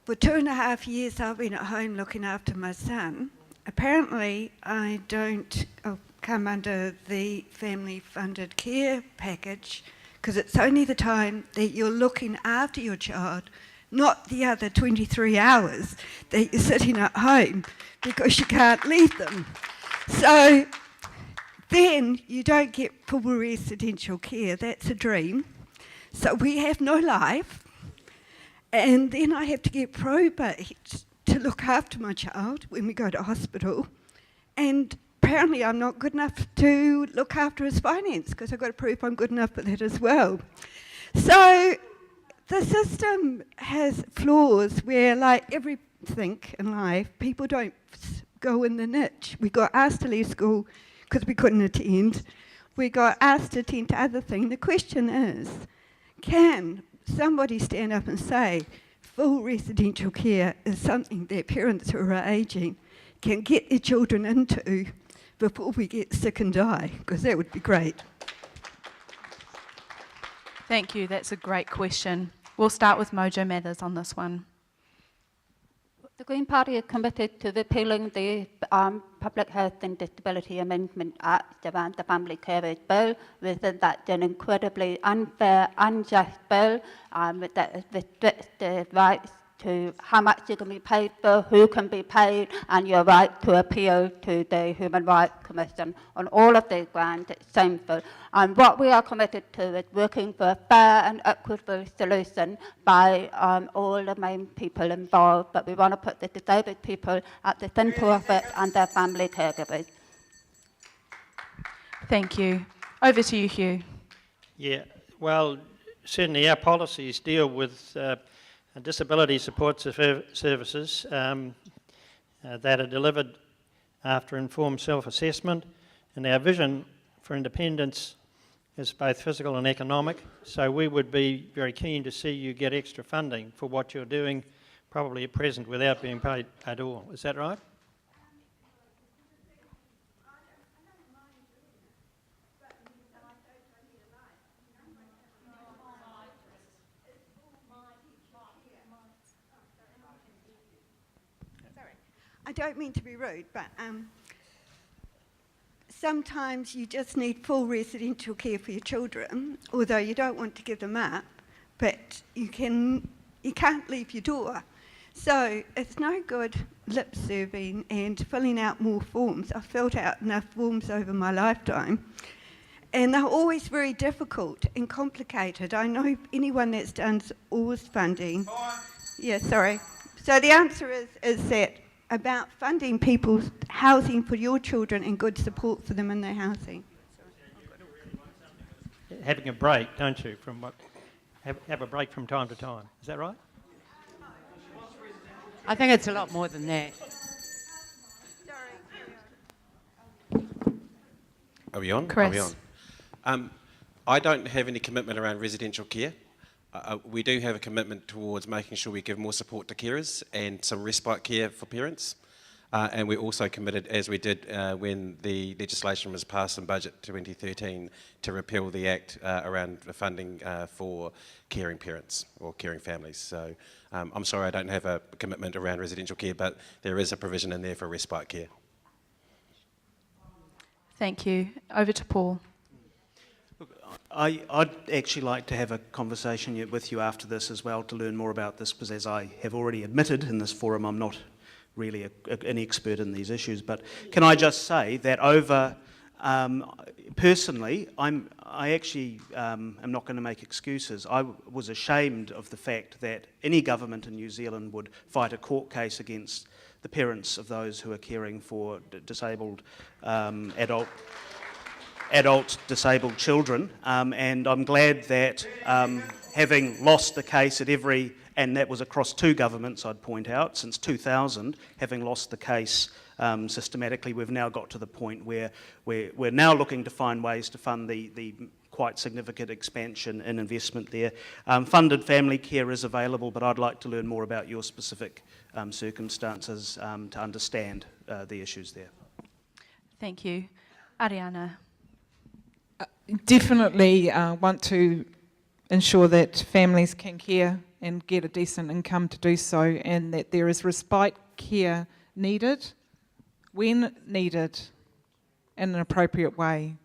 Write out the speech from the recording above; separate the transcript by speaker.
Speaker 1: For 2.5 years I've been at home looking after my son. Apparently I don't come under the family funded care package because it's only the time that you're looking after your child, not the other 23 hours that you're sitting at home because you can't leave them. So then you don't get full residential care. That's a dream. So we have no life. And then I have to get probate to look after my child when we go to hospital. And apparently I'm not good enough to look after his finance because I've got to prove I'm good enough for that as well. So the system has flaws where, like everything in life, people don't go in the niche. We got asked to leave school because we couldn't attend. We got asked to attend to other things. The question is, can somebody stand up and say full residential care is something that parents who are ageing can get their children into before we get sick and die? Because that would be great.
Speaker 2: Thank you, that's a great question. We'll start with Mojo Mathers on this one.
Speaker 3: The Green Party is committed to repealing the Public Health and Disability Amendment Act around the Family Carers Bill. We think that's an incredibly unfair, unjust bill that restricts the rights to how much you can be paid for, who can be paid, and your right to appeal to the Human Rights Commission. On all of these grounds, it's shameful. And what we are committed to is working for a fair and equitable solution by all the main people involved, but we want to put the disabled people at the centre of it and their family caregivers.
Speaker 2: Thank you. Over to you, Hugh.
Speaker 4: Yeah, well, certainly our policies deal with disability support services that are delivered after informed self-assessment, and our vision for independence is both physical and economic, so we would be very keen to see you get extra funding for what you're doing, probably at present without being paid at all. Is that right?
Speaker 1: I don't mean to be rude, but sometimes you just need full residential care for your children, although you don't want to give them up, but you can't leave your door. So it's no good lip serving and filling out more forms. I've filled out enough forms over my lifetime, and they're always very difficult and complicated. I know anyone that's done AWS funding. Yeah, sorry. So the answer is that about funding people's housing for your children and good support for them in their housing.
Speaker 4: Having a break, don't you, from what? Have a break from time to time. Is that right?
Speaker 5: I think it's a lot more than that.
Speaker 6: Are we on?
Speaker 2: Chris.
Speaker 6: Are we on? I don't have any commitment around residential care. We do have a commitment towards making sure we give more support to carers and some respite care for parents. And we're also committed, as we did when the legislation was passed in Budget 2013, to repeal the Act around the funding for caring parents or caring families. So I'm sorry I don't have a commitment around residential care, but there is a provision in there for respite care.
Speaker 2: Thank you. Over to Paul.
Speaker 7: I'd actually like to have a conversation with you after this as well to learn more about this, because as I have already admitted in this forum, I'm not really an expert in these issues. But can I just say that personally, I actually am not going to make excuses. I was ashamed of the fact that any government in New Zealand would fight a court case against the parents of those who are caring for disabled adult disabled children, and I'm glad that having lost the case at and that was across two governments, I'd point out, since 2000, having lost the case systematically, we've now got to the point where we're now looking to find ways to fund the quite significant expansion and investment there. Funded family care is available, but I'd like to learn more about your specific circumstances to understand the issues there.
Speaker 2: Thank you. Ariana.
Speaker 8: Definitely want to ensure that families can care and get a decent income to do so, and that there is respite care needed when needed in an appropriate way.